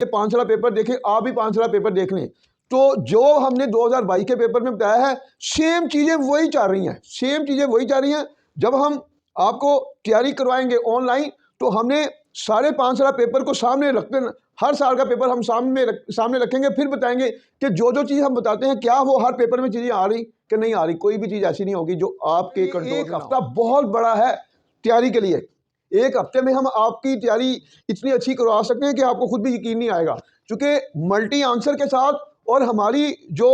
5 साल पेपर देखें, आप भी 5 साल पेपर देख लें, तो जो हमने 2022 के पेपर में बताया है सेम चीज़ें वही चल रही हैं, सेम चीज़ें वही चल रही हैं। जब हम आपको तैयारी करवाएंगे ऑनलाइन तो हमने सारे 5 साल पेपर को सामने रखते, हर साल का पेपर हम सामने रखेंगे, फिर बताएंगे कि जो चीज़ हम बताते हैं क्या वो हर पेपर में चीज़ें आ रही कि नहीं आ रही। कोई भी चीज़ ऐसी नहीं होगी जो आपके कंट्रोल। एक हफ्ता बहुत बड़ा है तैयारी के लिए, एक हफ्ते में हम आपकी तैयारी इतनी अच्छी करवा सकते हैं कि आपको खुद भी यकीन नहीं आएगा, क्योंकि मल्टी आंसर के साथ और हमारी जो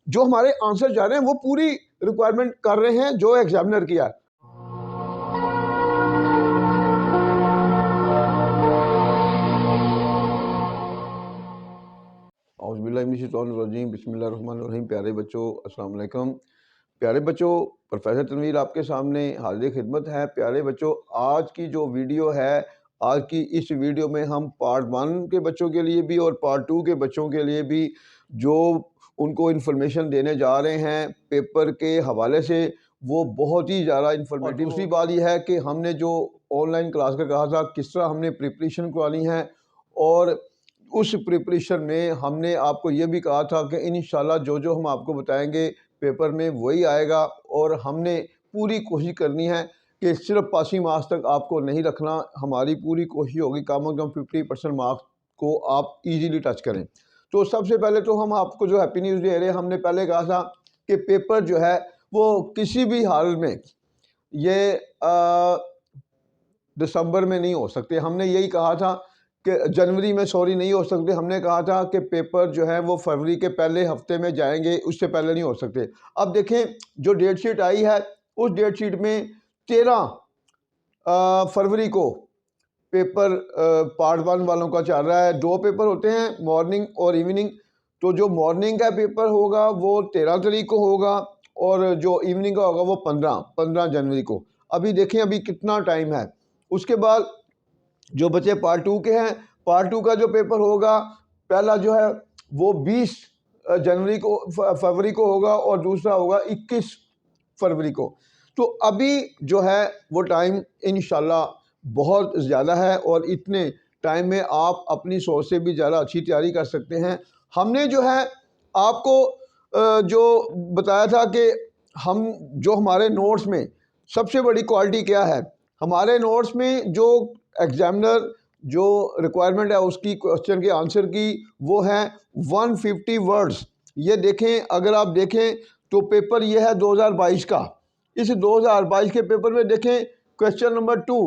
हमारे आंसर जा रहे हैं वो पूरी रिक्वायरमेंट कर रहे हैं जो एग्जामिनर किया है। बिस्मिल्लाहिर्रहमानिर्रहीम। प्यारे बच्चों, अस्सलाम वालेकुम। प्यारे बच्चों, प्रोफेसर तनवीर आपके सामने हाजिर खिदमत है। प्यारे बच्चों, आज की जो वीडियो है, आज की इस वीडियो में हम पार्ट 1 के बच्चों के लिए भी और पार्ट 2 के बच्चों के लिए भी जो उनको इन्फॉर्मेशन देने जा रहे हैं पेपर के हवाले से, वो बहुत ही ज़्यादा इन्फॉर्मेटिव। दूसरी बात यह है कि हमने जो ऑनलाइन क्लास का कहा था किस तरह हमने प्रिपरेशन करवानी है, और उस प्रिपरेशन में हमने आपको ये भी कहा था कि इंशाल्लाह जो हम आपको बताएंगे पेपर में वही आएगा, और हमने पूरी कोशिश करनी है कि सिर्फ पासिंग मार्क्स तक आपको नहीं रखना। हमारी पूरी कोशिश होगी कम से कम 50% मार्क्स को आप इजीली टच करें। तो सबसे पहले तो हम आपको जो हैप्पी न्यूज़ दे रहे हैं, हमने पहले कहा था कि पेपर जो है वो किसी भी हाल में ये दिसंबर में नहीं हो सकते। हमने यही कहा था कि जनवरी में नहीं हो सकते। हमने कहा था कि पेपर जो है वो फरवरी के पहले हफ्ते में जाएंगे, उससे पहले नहीं हो सकते। अब देखें जो डेट शीट आई है, उस डेट शीट में 13 फरवरी को पेपर पार्ट 1 वालों का चल रहा है। 2 पेपर होते हैं, मॉर्निंग और इवनिंग। तो जो मॉर्निंग का पेपर होगा वो 13 तारीख को होगा, और जो इवनिंग का होगा वो 15 जनवरी को। अभी देखें अभी कितना टाइम है। उसके बाद जो बच्चे पार्ट 2 के हैं, पार्ट 2 का जो पेपर होगा, पहला जो है वो 20 फरवरी को होगा, और दूसरा होगा 21 फरवरी को। तो अभी जो है वो टाइम इंशाल्लाह बहुत ज़्यादा है, और इतने टाइम में आप अपनी सोच से भी ज़्यादा अच्छी तैयारी कर सकते हैं। हमने जो है आपको जो बताया था कि जो हमारे नोट्स में सबसे बड़ी क्वालिटी क्या है, हमारे नोट्स में जो एग्जामिनर जो रिक्वायरमेंट है उसकी क्वेश्चन के आंसर की, वो है 150 वर्ड्स। ये देखें, अगर आप देखें तो पेपर ये है 2022 का। इस 2022 के पेपर में देखें question number 2,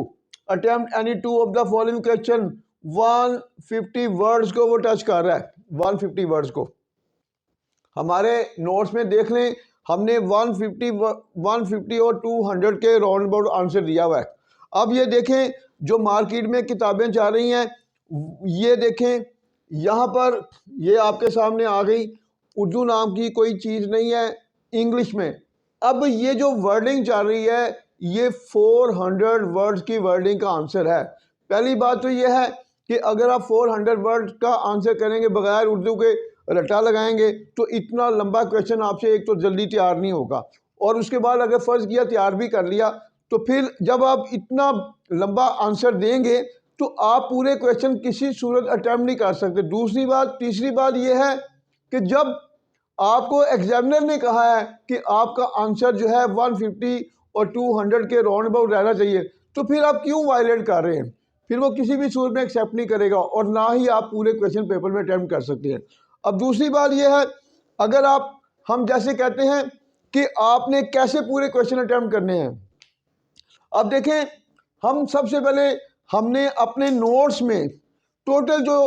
attempt any 2 of the following question, 150 words को वो टच कर रहा है, 150 वर्ड्स को। हमारे नोट्स में देख लें, हमने 150 और 200 के राउंड अबाउट आंसर दिया हुआ है। अब ये देखें जो मार्केट में किताबें जा रही हैं, ये देखें यहाँ पर, ये आपके सामने आ गई। उर्दू नाम की कोई चीज़ नहीं है, इंग्लिश में। अब ये जो वर्डिंग चल रही है, ये 400 वर्ड्स की वर्डिंग का आंसर है। पहली बात तो ये है कि अगर आप 400 वर्ड्स का आंसर करेंगे बगैर उर्दू के रट्टा लगाएंगे तो इतना लंबा क्वेश्चन आपसे एक तो जल्दी तैयार नहीं होगा, और उसके बाद अगर फ़र्ज़ किया तैयार भी कर लिया तो फिर जब आप इतना लंबा आंसर देंगे तो आप पूरे क्वेश्चन किसी सूरत अटैम्प्ट नहीं कर सकते। दूसरी बात, तीसरी बात यह है कि जब आपको एग्जामिनर ने कहा है कि आपका आंसर जो है 150 और 200 के राउंड अबाउट रहना चाहिए, तो फिर आप क्यों वायलेट कर रहे हैं? फिर वो किसी भी सूरत में एक्सेप्ट नहीं करेगा, और ना ही आप पूरे क्वेश्चन पेपर में अटैम्प्ट कर सकते हैं। अब दूसरी बात यह है, अगर हम जैसे कहते हैं कि आपने कैसे पूरे क्वेश्चन अटैम्प्ट करने हैं। अब देखें, हम सबसे पहले हमने अपने नोट्स में टोटल जो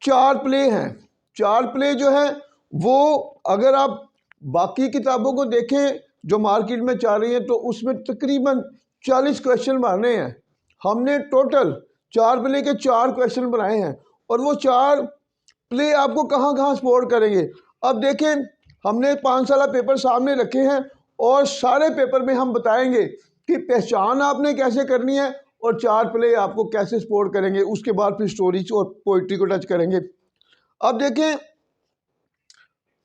4 प्ले हैं, 4 प्ले जो हैं वो, अगर आप बाकी किताबों को देखें जो मार्केट में चल रही हैं, तो उसमें तकरीबन 40 क्वेश्चन बनाने हैं। हमने टोटल 4 प्ले के 4 क्वेश्चन बनाए हैं, और वो 4 प्ले आपको कहाँ कहाँ सपोर्ट करेंगे। अब देखें, हमने 5 साल पेपर सामने रखे हैं, और सारे पेपर में हम बताएंगे कि पहचान आपने कैसे करनी है, और 4 प्ले आपको कैसे सपोर्ट करेंगे। उसके बाद फिर स्टोरीज और पोइट्री को टच करेंगे। अब देखें,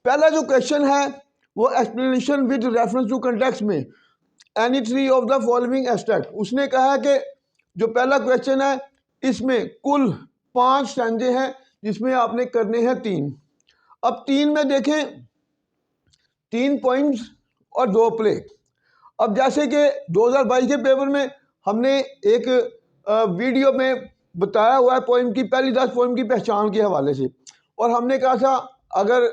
पहला जो क्वेश्चन है वो explanation with reference to context में any 3 of the following extract. उसने कहा है कि जो पहला क्वेश्चन है इसमें कुल 5 स्टैंजे हैं, जिसमें आपने करने हैं 3। अब 3 में देखें 3 पॉइंट्स और 2 प्ले। अब जैसे कि 2022 के पेपर में हमने एक वीडियो में बताया हुआ है पोइम की पहली 10 पोइम की पहचान के हवाले से, और हमने कहा था अगर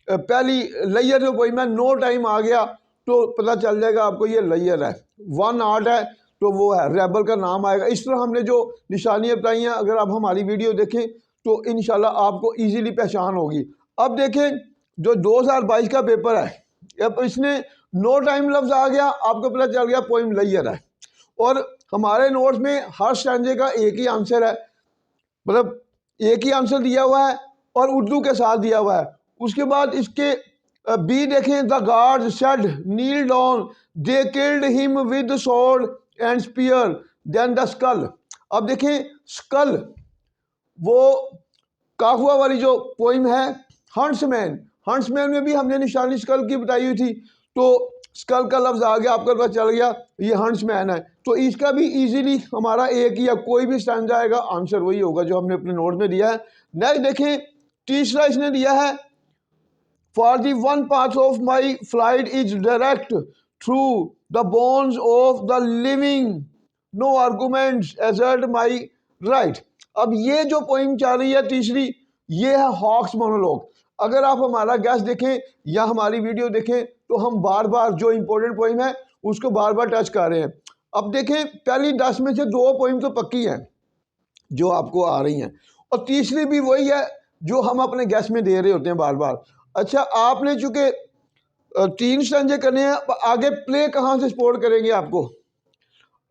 पहली लेयर जो पोइम है नो टाइम आ गया तो पता चल जाएगा आपको ये लेयर है, 1 आर्ट है तो वो है रेबल का नाम आएगा। इस तरह हमने जो निशानियाँ बताई हैं, अगर आप हमारी वीडियो देखें तो इंशाल्लाह आपको इजीली पहचान होगी। अब देखें जो 2022 का पेपर है, अब इसने नो टाइम लफ्ज़ आ गया, आपको पता चल गया पोइम लेयर है, और हमारे नोट्स में हर स्टैंजे का एक ही आंसर है, मतलब एक ही आंसर दिया हुआ है और उर्दू के साथ दिया हुआ है। उसके बाद इसके बी देखें, the guard said kneel down they killed him with sword and spear then the skull. अब देखें स्कल वो काहुआ वाली जो पोइम है हंट्समैन, हंट्समैन में भी हमने निशानी स्कल की बताई हुई थी, तो स्कल का लफ्ज़ आ गया, आपका पता चल गया ये हंट्समैन है। तो इसका भी इजीली हमारा एक या कोई भी स्टैंजा आएगा, आंसर वही होगा जो हमने अपने नोट में दिया है। नेक्स्ट देखें तीसरा इसने दिया है, for the one path of my flight is direct through the bones of the living no arguments assert my right. अब ये जो पोइम चल रही है तीसरी, ये है हॉक्स मोनोलॉग। अगर आप हमारा गैस देखें या हमारी वीडियो देखें तो हम बार बार जो इंपॉर्टेंट पोइम है उसको बार बार टच कर रहे हैं। अब देखें पहली 10 में से 2 पोइम तो पक्की हैं जो आपको आ रही हैं, और तीसरी भी वही है जो हम अपने गैस में दे रहे होते हैं बार बार। अच्छा, आपने चूँकि 3 स्टैंजे करने हैं, आगे प्ले कहाँ से सपोर्ट करेंगे आपको।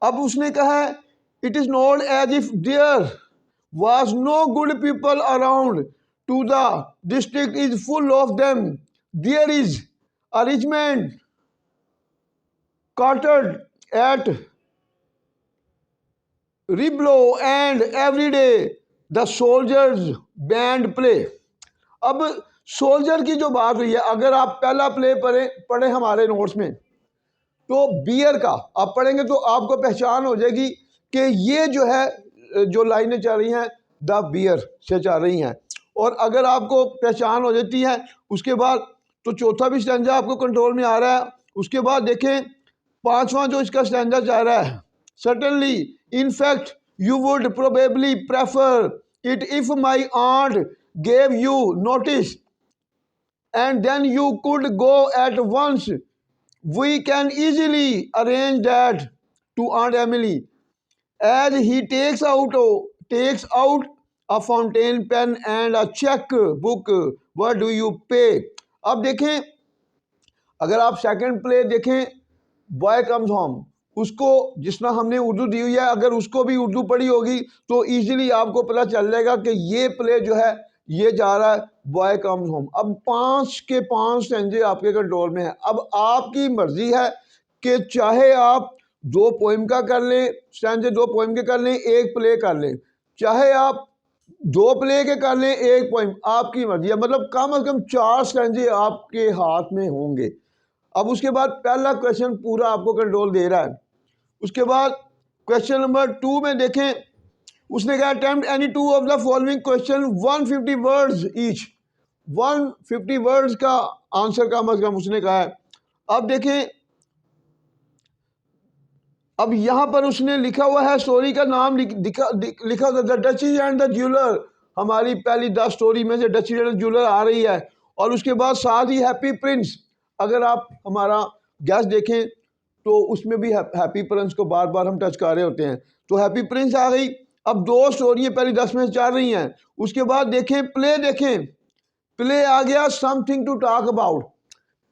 अब उसने कहा है it is not as if there was no good people around to the district is full of them, there is a regiment quartered at Riblo and every day the soldiers band play। अब soldier की जो बात हुई है, अगर आप पहला play पढ़े हमारे नोट्स में तो बियर का आप पढ़ेंगे तो आपको पहचान हो जाएगी कि ये जो है जो लाइनें चल रही हैं द बियर से चल रही हैं, और अगर आपको पहचान हो जाती है उसके बाद तो चौथा भी स्टैंजा आपको कंट्रोल में आ रहा है। उसके बाद देखें पांचवा जो इसका स्टैंजा चल रहा है, certainly in fact you would probably prefer it if my aunt gave you notice and then you could go at once, we can easily arrange that to aunt Emily as he takes out a fountain pen and a check book, what do you pay। अब देखें अगर आप second play देखें boy comes home, उसको जिसना हमने उर्दू दी हुई है अगर उसको भी उर्दू पढ़ी होगी तो इजीली आपको पता चल जाएगा कि ये प्ले जो है ये जा रहा है बॉय कम्स होम। अब 5 के 5 स्टैंजे आपके कंट्रोल में है। अब आपकी मर्जी है कि चाहे आप 2 पोइम का कर लें, स्टैंजे 2 पोइम के कर लें, 1 प्ले कर लें, चाहे आप 2 प्ले के कर लें, 1 पोइम, आपकी मर्जी है। मतलब कम से कम 4 स्टैंजे आपके हाथ में होंगे। अब उसके बाद पहला क्वेश्चन पूरा आपको कंट्रोल दे रहा है। उसके बाद क्वेश्चन नंबर 2 में देखें, उसने कहा attempt any 2 of the following question 150 words each, 150 words का आंसर कम से कम उसने कहा है। अब देखें अब यहाँ पर उसने लिखा हुआ है स्टोरी का नाम लिखा हुआ द डचीज एंड द ज्वेलर, हमारी पहली 10 स्टोरी में से डचीज एंड ज्वेलर आ रही है, और उसके बाद साथ ही हैप्पी प्रिंस। अगर आप हमारा गैस देखें तो उसमें भी हैप्पी प्रिंस को बार बार हम टच कर रहे होते हैं, तो हैप्पी प्रिंस आ गई। अब 2 स्टोरी पहली 10 में से चल रही हैं। उसके बाद देखें प्ले, देखें प्ले आ गया समथिंग टू टॉक अबाउट,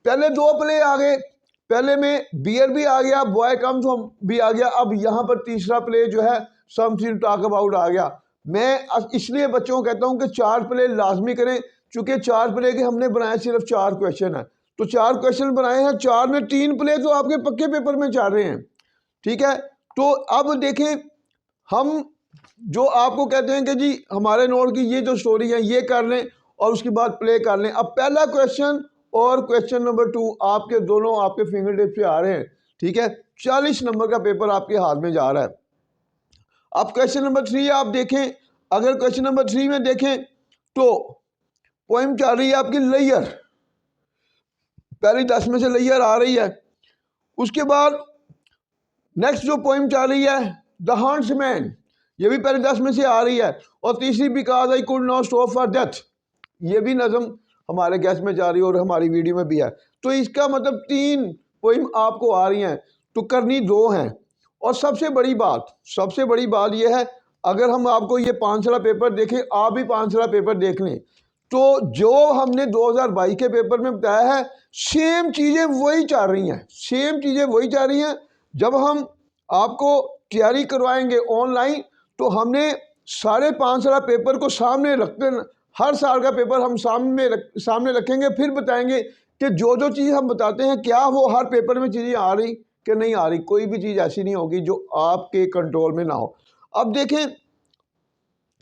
पहले 2 प्ले आ गए, पहले में बियर भी आ गया, बॉय कम्स होम भी आ गया। अब यहाँ पर तीसरा प्ले जो है समथिंग टू टॉक अबाउट आ गया। मैं इसलिए बच्चों को कहता हूँ कि 4 प्ले लाजमी करें, चूँकि 4 प्ले के हमने बनाए सिर्फ 4 क्वेश्चन है, तो 4 क्वेश्चन बनाए हैं, 4 में 3 प्ले तो आपके पक्के पेपर में चल रहे हैं, ठीक है। तो अब देखें हम जो आपको कहते हैं कि जी हमारे नोट की ये जो स्टोरी है ये कर लें और उसके बाद प्ले कर लें। अब पहला क्वेश्चन और क्वेश्चन नंबर 2 आपके दोनों आपके फिंगर टिप पे आ रहे हैं, ठीक है। 40 नंबर का पेपर आपके हाथ में जा रहा है। अब क्वेश्चन नंबर 3 आप देखें, अगर क्वेश्चन नंबर 3 में देखें तो पोइम चल रही है आपकी लेयर, पहली 10 में से लेयर आ रही है। उसके बाद नेक्स्ट जो पोइम चल रही है द हंट्समैन, ये भी पहले 10 में से आ रही है। और तीसरी because I could not stop for death, ये भी नज़म हमारे गैस में जा रही है और हमारी वीडियो में भी है। तो इसका मतलब 3 पोइम आपको आ रही हैं, तो करनी 2 हैं। और सबसे बड़ी बात यह है, अगर हम आपको ये 5 साल पेपर देखें, आप भी 5 साल पेपर देख लें, तो जो हमने 2022 के पेपर में बताया है सेम चीज़ें वही चल रही हैं। जब हम आपको तैयारी करवाएंगे ऑनलाइन, तो हमने सारे 5 साल पेपर को सामने रखते, हर साल का पेपर हम सामने रखेंगे, फिर बताएंगे कि जो चीज़ हम बताते हैं क्या वो हर पेपर में चीज़ें आ रही कि नहीं आ रही। कोई भी चीज़ ऐसी नहीं होगी जो आपके कंट्रोल में ना हो। अब देखें,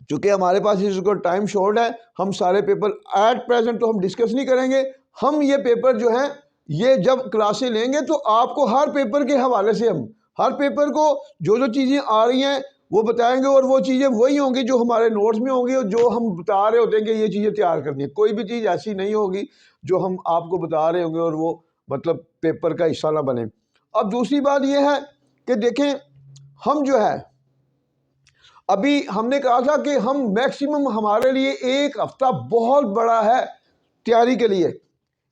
चूँकि हमारे पास इसको टाइम शॉर्ट है, हम सारे पेपर एट प्रेजेंट तो हम डिस्कस नहीं करेंगे। हम ये पेपर जो है, ये जब क्लासें लेंगे तो आपको हर पेपर के हवाले से हम हर पेपर को जो चीज़ें आ रही हैं वो बताएंगे, और वो चीज़ें वही होंगी जो हमारे नोट्स में होंगी और जो हम बता रहे होते हैं कि ये चीज़ें तैयार करनी है। कोई भी चीज़ ऐसी नहीं होगी जो हम आपको बता रहे होंगे और वो मतलब पेपर का हिस्सा ना बने। अब दूसरी बात ये है कि देखें, हम जो है अभी हमने कहा था कि हम मैक्सिमम, हमारे लिए 1 हफ्ता बहुत बड़ा है तैयारी के लिए।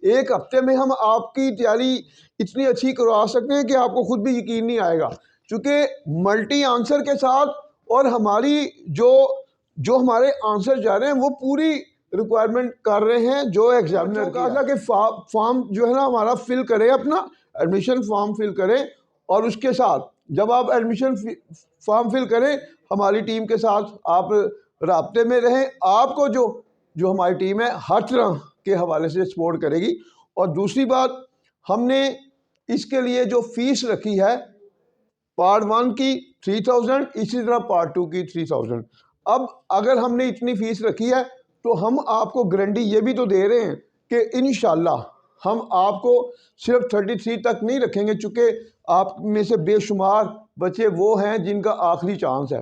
1 हफ्ते में हम आपकी तैयारी इतनी अच्छी करवा सकते हैं कि आपको खुद भी यकीन नहीं आएगा, क्योंकि मल्टी आंसर के साथ और हमारी जो हमारे आंसर जा रहे हैं वो पूरी रिक्वायरमेंट कर रहे हैं जो एग्जामिनर कहा था कि फॉर्म जो है ना हमारा फिल करें, अपना एडमिशन फॉर्म फिल करें, और उसके साथ जब आप एडमिशन फॉर्म फिल करें हमारी टीम के साथ आप राब्ते में रहें। आपको जो हमारी टीम है हर तरह के हवाले से सपोर्ट करेगी। और दूसरी बात, हमने इसके लिए जो फीस रखी है पार्ट 1 की 3000, इसी तरह पार्ट 2 की 3000। अब अगर हमने इतनी फीस रखी है तो हम आपको गारंटी ये भी तो दे रहे हैं कि इंशाल्लाह हम आपको सिर्फ 33 तक नहीं रखेंगे, चूँकि आप में से बेशुमार बच्चे वो हैं जिनका आखिरी चांस है।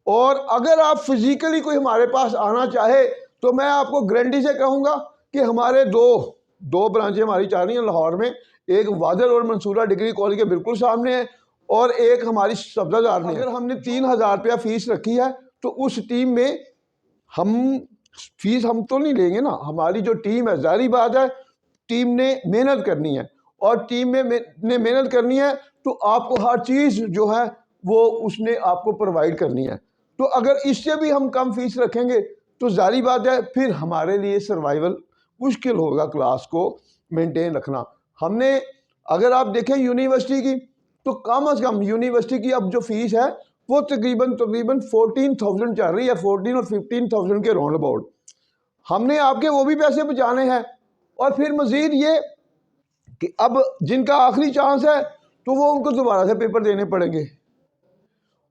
और अगर आप फिजिकली कोई हमारे पास आना चाहे तो मैं आपको गारंटी से कहूँगा कि हमारे दो ब्रांचें हमारी चल रही हैं लाहौर में, एक वादल और मंसूरा डिग्री कॉलेज के बिल्कुल सामने है, और एक हमारी सब्जादार में। अगर हमने 3000 रुपया फीस रखी है तो उस टीम में हम फीस हम तो नहीं लेंगे ना, हमारी जो टीम है, जाहिर बात है टीम ने मेहनत करनी है, और टीम में ने मेहनत करनी है तो आपको हर चीज़ जो है वो उसने आपको प्रोवाइड करनी है। तो अगर इससे भी हम कम फीस रखेंगे तो जाहिर बात है फिर हमारे लिए सर्वाइवल मुश्किल होगा क्लास को मेंटेन रखना। हमने, अगर आप देखें यूनिवर्सिटी की, तो कम से कम यूनिवर्सिटी की अब जो फीस है वो तकरीबन 14,000 चल रही है, 14 और 15,000 के राउंड अबाउट। हमने आपके वो भी पैसे बचाने हैं, और फिर मज़ीद ये कि अब जिनका आखिरी चांस है तो वो उनको दोबारा से पेपर देने पड़ेंगे,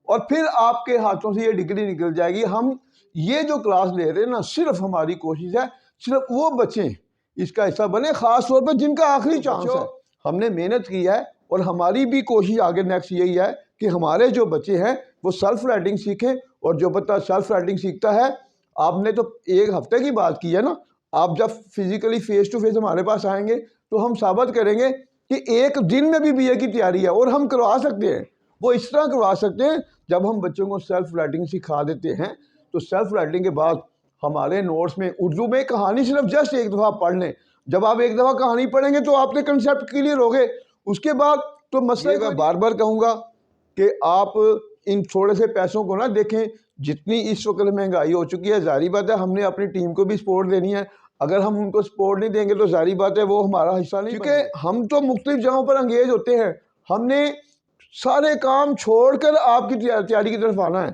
और फिर आपके हाथों से ये डिग्री निकल जाएगी। हम ये जो क्लास ले रहे हैं ना, सिर्फ हमारी कोशिश है सिर्फ वो बच्चे इसका हिस्सा बने, ख़ास तौर पर जिनका आखिरी चांस है। हमने मेहनत की है, और हमारी भी कोशिश आगे नेक्स्ट यही है कि हमारे जो बच्चे हैं वो सेल्फ राइटिंग सीखें, और जो बच्चा सेल्फ राइटिंग सीखता है, आपने तो 1 हफ्ते की बात की है ना, आप जब फिजिकली फेस टू फेस हमारे पास आएंगे तो हम साबित करेंगे कि 1 दिन में भी BA की तैयारी है, और हम करवा सकते हैं। वो इस तरह करवा सकते हैं, जब हम बच्चों को सेल्फ राइटिंग सिखा देते हैं तो सेल्फ राइटिंग के बाद हमारे नोट्स में उर्दू में कहानी सिर्फ जस्ट 1 दफ़ा पढ़ लें। जब आप 1 दफ़ा कहानी पढ़ेंगे तो आपके कंसेप्ट क्लियर हो गए। उसके बाद तो मसले मैं बार बार कहूँगा कि आप इन थोड़े से पैसों को ना देखें, जितनी इस वक्त महंगाई हो चुकी है, जारी बात है हमने अपनी टीम को भी सपोर्ट देनी है। अगर हम उनको सपोर्ट नहीं देंगे तो जारी बात है वो हमारा हिस्सा नहीं, क्योंकि हम तो मुख्तलिफ जगहों पर अंगेज होते हैं। हमने सारे काम छोड़कर आपकी तैयारी की तरफ आना है,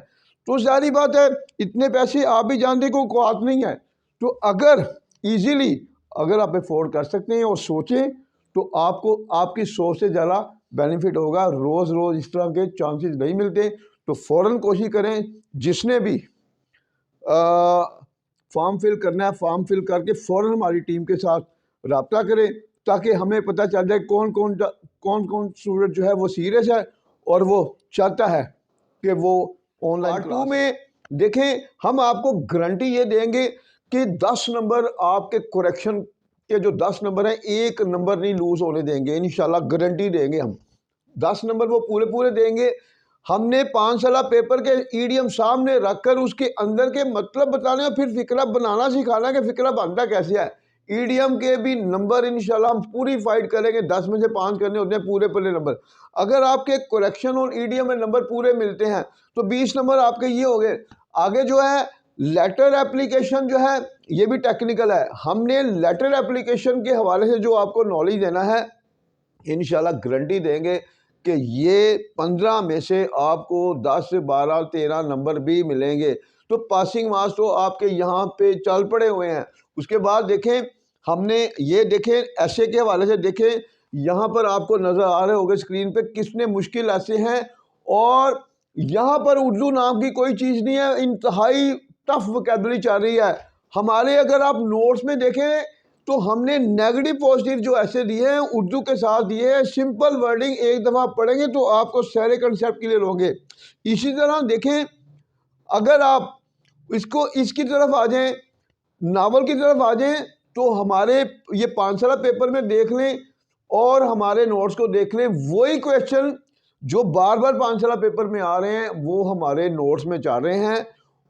तो जारी बात है इतने पैसे आप भी जानते को औकात नहीं है। तो अगर ईजीली अगर आप अफोर्ड कर सकते हैं और सोचें तो आपको आपकी सोच से ज़्यादा बेनिफिट होगा। रोज़ रोज़ इस तरह के चांसेस नहीं मिलते, तो फ़ौरन कोशिश करें, जिसने भी फॉर्म फिल करना है फॉर्म फिल करके फ़ौरन हमारी टीम के साथ रब्ता करें, ताकि हमें पता चल जाए कौन कौन स्टूडेंट जो है वो सीरियस है और वो चाहता है कि वो ऑनलाइन। पार्ट 2 में देखें, हम आपको गारंटी ये देंगे कि 10 नंबर आपके करेक्शन के जो 10 नंबर हैं, एक नंबर नहीं लूज होने देंगे, इंशाल्लाह गारंटी देंगे हम। 10 नंबर वो पूरे पूरे देंगे। हमने 5 साल पेपर के ईडीएम सामने रखकर उसके अंदर के मतलब बताने और फिर फिक्रा बनाना सिखाना कि फिक्रा बनता कैसे है। ईडीएम के भी नंबर इंशाल्लाह हम पूरी फाइट करेंगे, 10 में से 5 करने होते हैं पूरे पूरे नंबर। अगर आपके करेक्शन और ईडीएम में नंबर पूरे मिलते हैं तो 20 नंबर आपके ये हो गए। आगे जो है लेटर एप्लीकेशन जो है ये भी टेक्निकल है। हमने लेटर एप्लीकेशन के हवाले से जो आपको नॉलेज देना है इंशाल्लाह गारंटी देंगे कि ये 15 में से आपको 10 से 12 13 नंबर भी मिलेंगे। तो पासिंग मार्क्स तो आपके यहाँ पे चल पड़े हुए हैं। उसके बाद देखें, हमने ये देखें ऐसे के हवाले से देखें, यहाँ पर आपको नज़र आ रहे होंगे स्क्रीन पे कितने मुश्किल ऐसे हैं। और यहाँ पर उर्दू नाम की कोई चीज़ नहीं है, इंतहाई टफ वोकैबुलरी चल रही है हमारे। अगर आप नोट्स में देखें तो हमने नेगेटिव पॉजिटिव जो ऐसे दिए हैं उर्दू के साथ दिए हैं। सिंपल वर्डिंग एक दफ़ा पढ़ेंगे तो आपको सारे कंसेप्ट क्लियर होंगे। इसी तरह देखें, अगर आप इसको इसकी तरफ आ जाएं, नावल की तरफ आ जाएं, तो हमारे ये 5 साल पेपर में देख लें और हमारे नोट्स को देख लें। वही क्वेश्चन जो बार बार 5 साल पेपर में आ रहे हैं वो हमारे नोट्स में चल रहे हैं।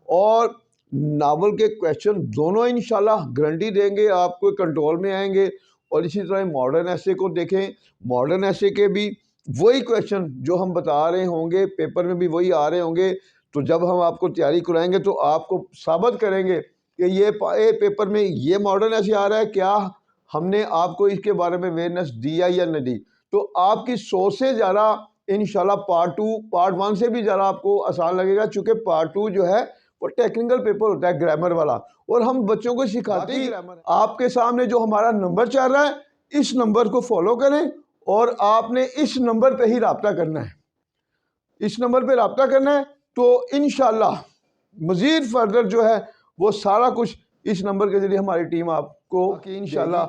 और नावल के क्वेश्चन दोनों इंशाल्लाह गारंटी देंगे आपको कंट्रोल में आएंगे। और इसी तरह मॉडर्न ऐसे को देखें, मॉडर्न ऐसे के भी वही क्वेश्चन जो हम बता रहे होंगे पेपर में भी वही आ रहे होंगे। तो जब हम आपको तैयारी कराएंगे तो आपको साबित करेंगे कि ये पेपर में ये मॉडर्न ऐसे आ रहा है, क्या हमने आपको इसके बारे में अवेयरनेस दिया या नहीं दी। तो आपकी 100 से ज़्यादा इंशाल्लाह पार्ट 2 पार्ट 1 से भी ज़्यादा आपको आसान लगेगा, चूँकि पार्ट 2 जो है वो टेक्निकल पेपर होता है ग्रामर वाला। और हम बच्चों को सिखाते हैं ग्रामर। आपके सामने जो हमारा नंबर चल रहा है इस नंबर को फॉलो करें और आपने इस नंबर पे ही रब्ता करना है, इस नंबर पे रब्ता करना है। तो इंशाल्लाह मज़ीद फर्दर जो है वो सारा कुछ इस नंबर के ज़रिए हमारी टीम आपको इंशाल्लाह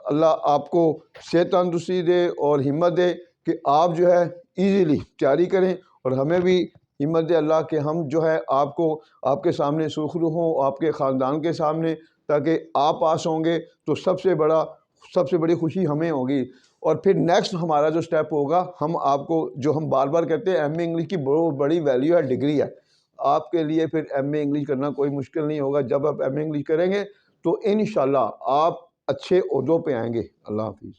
अल्लाह आपको सेहत तंदुरुस्ती दे और हिम्मत दे कि आप जो है इजीली तैयारी करें। और हमें भी हिम्मत दे अल्लाह कि हम जो है आपको आपके सामने सुखरू हों, आपके ख़ानदान के सामने, ताकि आप पास होंगे तो सबसे बड़ी खुशी हमें होगी। और फिर नेक्स्ट हमारा जो स्टेप होगा, हम आपको जो हम बार बार कहते हैं एमए इंग्लिश की बहुत बड़ी वैल्यू है, डिग्री है आपके लिए। फिर एमए इंग्लिश करना कोई मुश्किल नहीं होगा। जब आप एमए इंग्लिश करेंगे तो इंशाल्लाह आप अच्छे ओहदों पे आएंगे। अल्लाह हाफिज़।